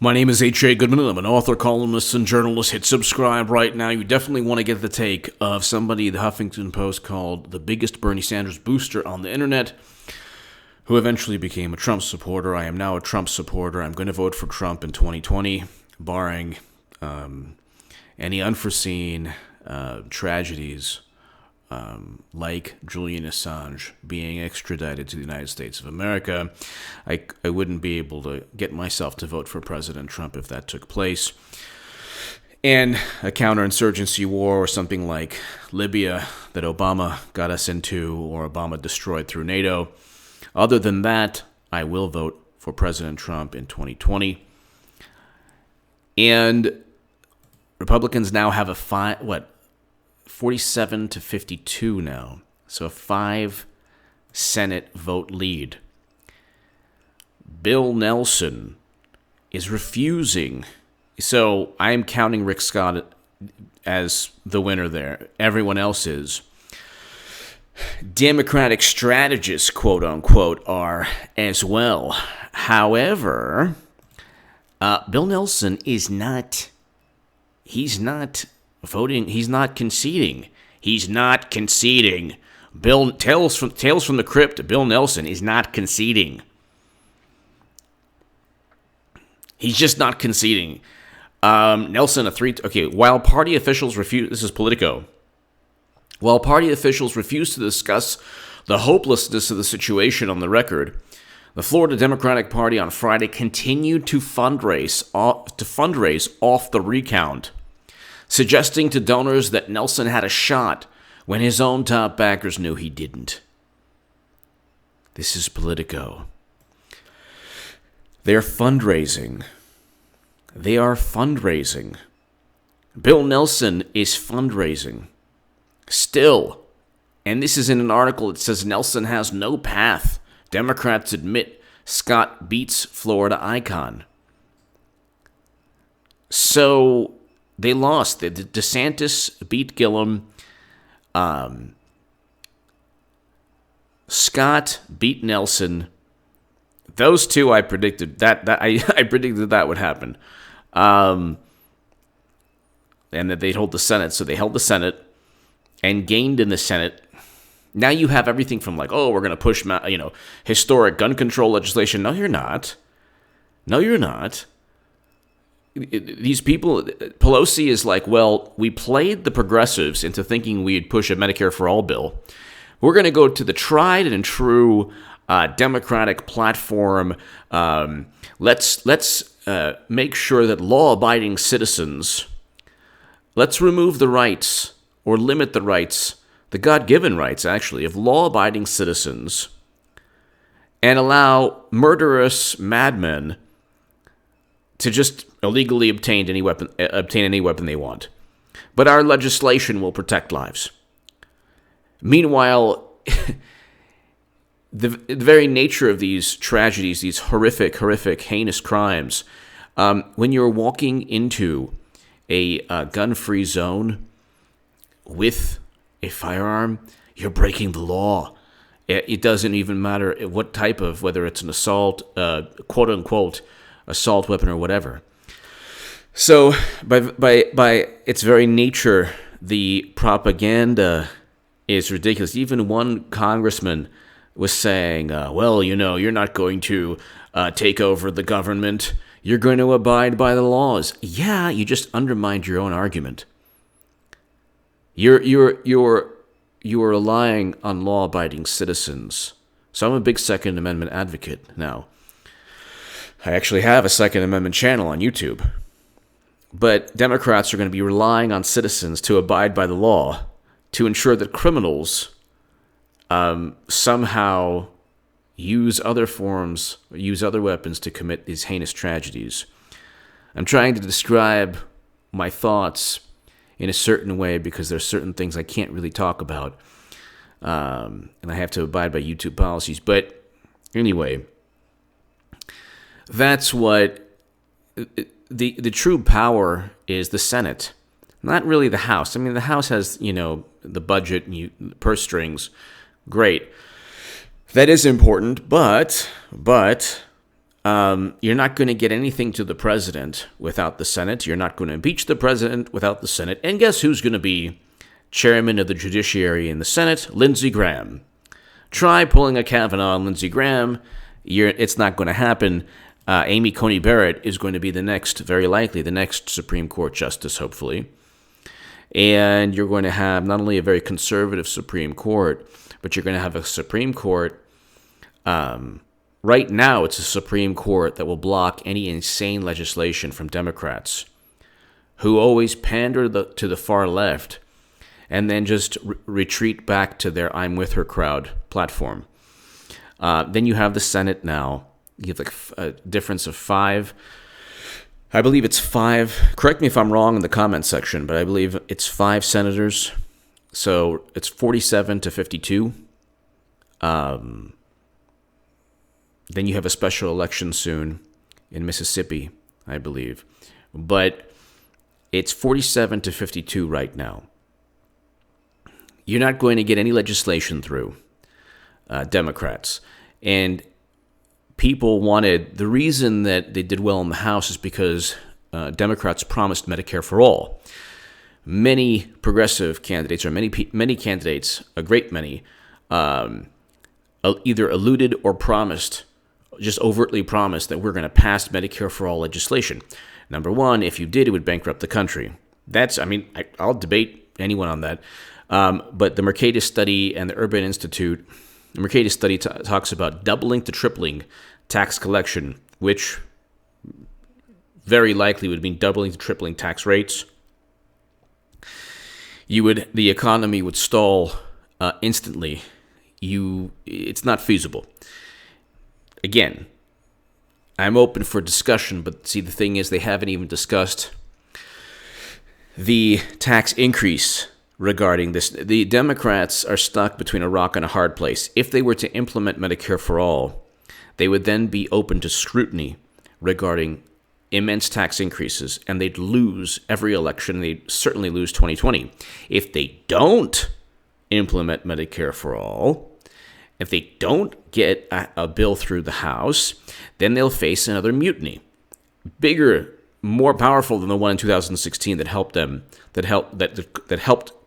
My name is H.A. Goodman, and I'm an author, columnist, and journalist. Hit subscribe right now. You definitely want to get the take of somebody the Huffington Post called the biggest Bernie Sanders booster on the internet, who eventually became a Trump supporter. I am now a Trump supporter. I'm going to vote for Trump in 2020, barring any unforeseen tragedies like Julian Assange being extradited to the United States of America. I wouldn't be able to get myself to vote for President Trump if that took place. And a counterinsurgency war or something like Libya that Obama got us into or Obama destroyed through NATO. Other than that, I will vote for President Trump in 2020. And Republicans now have a 47 to 52 now. So a 5 Senate vote lead. Bill Nelson is refusing. So I'm counting Rick Scott as the winner there. Everyone else is. Democratic strategists, quote unquote, are as well. However, Bill Nelson is not. He's not voting. He's not conceding. He's not conceding. Tales from the Crypt. Bill Nelson is not conceding. He's just not conceding. Nelson, while party officials refuse, this is Politico. While party officials refuse to discuss the hopelessness of the situation on the record, the Florida Democratic Party on Friday continued to fundraise off the recount, suggesting to donors that Nelson had a shot when his own top backers knew he didn't. This is Politico. They're fundraising. They are fundraising. Bill Nelson is fundraising. Still, and this is in an article that says Nelson has no path. Democrats admit Scott beats Florida icon. So they lost. DeSantis beat Gillum. Scott beat Nelson. Those two, I predicted I predicted that would happen, and that they'd hold the Senate. So they held the Senate and gained in the Senate. Now you have everything from like, oh, we're going to push, historic gun control legislation. No, you're not. No, you're not. These people, Pelosi is like, well, we played the progressives into thinking we'd push a Medicare for all bill. We're going to go to the tried and true Democratic platform. Let's make sure that law-abiding citizens, let's remove the rights or limit the rights, the God-given rights, actually, of law-abiding citizens, and allow murderous madmen to just illegally obtain any weapon they want. But our legislation will protect lives. Meanwhile, the very nature of these tragedies, these horrific, heinous crimes, when you're walking into a gun-free zone with a firearm, you're breaking the law. It doesn't even matter what type of, whether it's an assault, quote-unquote, assault weapon or whatever. So, by its very nature, the propaganda is ridiculous. Even one congressman was saying, well, you're not going to take over the government. You're going to abide by the laws. Yeah, you just undermined your own argument. You're relying on law-abiding citizens. So I'm a big Second Amendment advocate now. I actually have a Second Amendment channel on YouTube. But Democrats are going to be relying on citizens to abide by the law to ensure that criminals somehow use other weapons to commit these heinous tragedies. I'm trying to describe my thoughts in a certain way because there's certain things I can't really talk about, and I have to abide by YouTube policies. But anyway, that's what the true power is. The Senate, not really the House. I mean, the House has the budget and purse strings. Great, that is important, but You're not going to get anything to the president without the Senate. You're not going to impeach the president without the Senate. And guess who's going to be chairman of the judiciary in the Senate? Lindsey Graham. Try pulling a Kavanaugh on Lindsey Graham. It's not going to happen. Amy Coney Barrett is going to be very likely, the next Supreme Court justice, hopefully. And you're going to have not only a very conservative Supreme Court, but you're going to have a Supreme Court. Right now, it's a Supreme Court that will block any insane legislation from Democrats who always pander to the far left and then just retreat back to their I'm with her crowd platform. Then you have the Senate now. You have a difference of 5. I believe it's 5. Correct me if I'm wrong in the comment section, but I believe it's 5 senators. So it's 47 to 52. Then you have a special election soon in Mississippi, I believe. But it's 47 to 52 right now. You're not going to get any legislation through, Democrats. And the reason that they did well in the House is because Democrats promised Medicare for all. Many progressive candidates, or many candidates, a great many, either alluded or promised, just overtly promised, that we're going to pass Medicare for all legislation. Number one, if you did, it would bankrupt the country. I'll debate anyone on that. But the Mercatus study and the Urban Institute, the Mercatus study talks about doubling to tripling tax collection, which very likely would mean doubling to tripling tax rates. The economy would stall instantly. It's not feasible. Again, I'm open for discussion, but see, the thing is, they haven't even discussed the tax increase regarding this. The Democrats are stuck between a rock and a hard place. If they were to implement Medicare for all, they would then be open to scrutiny regarding immense tax increases, and they'd lose every election. They'd certainly lose 2020. If they don't implement Medicare for all, if they don't get a bill through the House, then they'll face another mutiny, bigger, more powerful than the one in 2016 that helped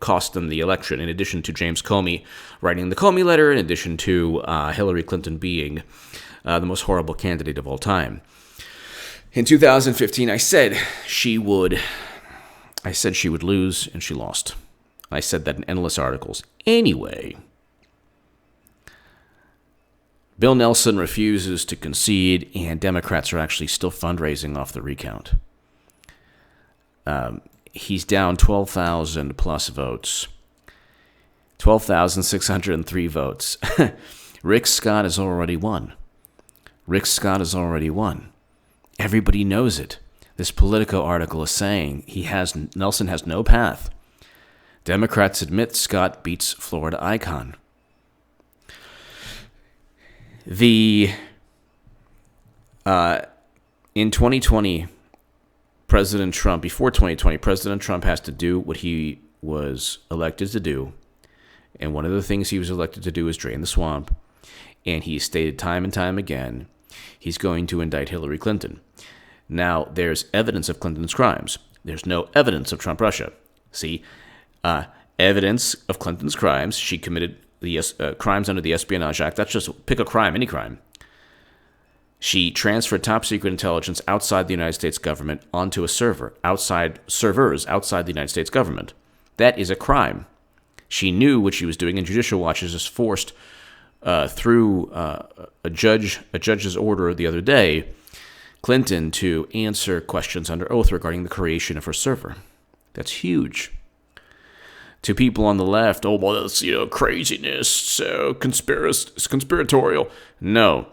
cost them the election. In addition to James Comey writing the Comey letter, in addition to Hillary Clinton being the most horrible candidate of all time. In 2015, I said she would lose, and she lost. I said that in endless articles. Anyway, Bill Nelson refuses to concede, and Democrats are actually still fundraising off the recount. He's down 12,000 plus votes. 12,603 votes. Rick Scott has already won. Everybody knows it. This Politico article is saying Nelson has no path. Democrats admit Scott beats Florida icon. In 2020, before 2020, President Trump has to do what he was elected to do. And one of the things he was elected to do is drain the swamp. And he stated time and time again, he's going to indict Hillary Clinton. Now, there's evidence of Clinton's crimes. There's no evidence of Trump Russia. See, evidence of Clinton's crimes. She committed the crimes under the Espionage Act. That's just pick a crime, any crime. She transferred top secret intelligence outside the United States government onto a servers outside the United States government. That is a crime. She knew what she was doing, and Judicial Watch has just forced through a judge's order the other day, Clinton to answer questions under oath regarding the creation of her server. That's huge. To people on the left, oh, well, that's, craziness, so conspiratorial. No.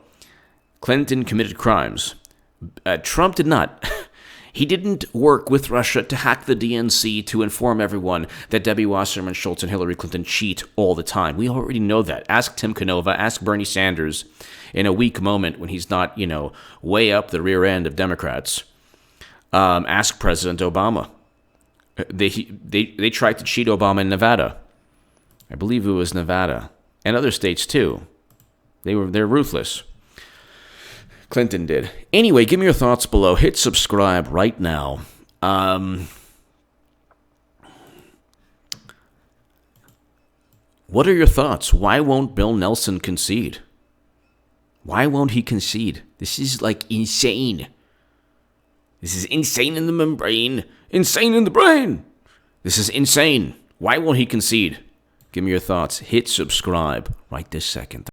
Clinton committed crimes. Trump did not. He didn't work with Russia to hack the DNC to inform everyone that Debbie Wasserman Schultz and Hillary Clinton cheat all the time. We already know that. Ask Tim Canova, ask Bernie Sanders in a weak moment when he's not, way up the rear end of Democrats. Ask President Obama. They tried to cheat Obama in Nevada. I believe it was Nevada. And other states too. They're ruthless. Clinton did. Anyway, give me your thoughts below. Hit subscribe right now. What are your thoughts? Why won't Bill Nelson concede? Why won't he concede? This is like insane. This is insane in the membrane. Insane in the brain. This is insane. Why won't he concede? Give me your thoughts. Hit subscribe right this second.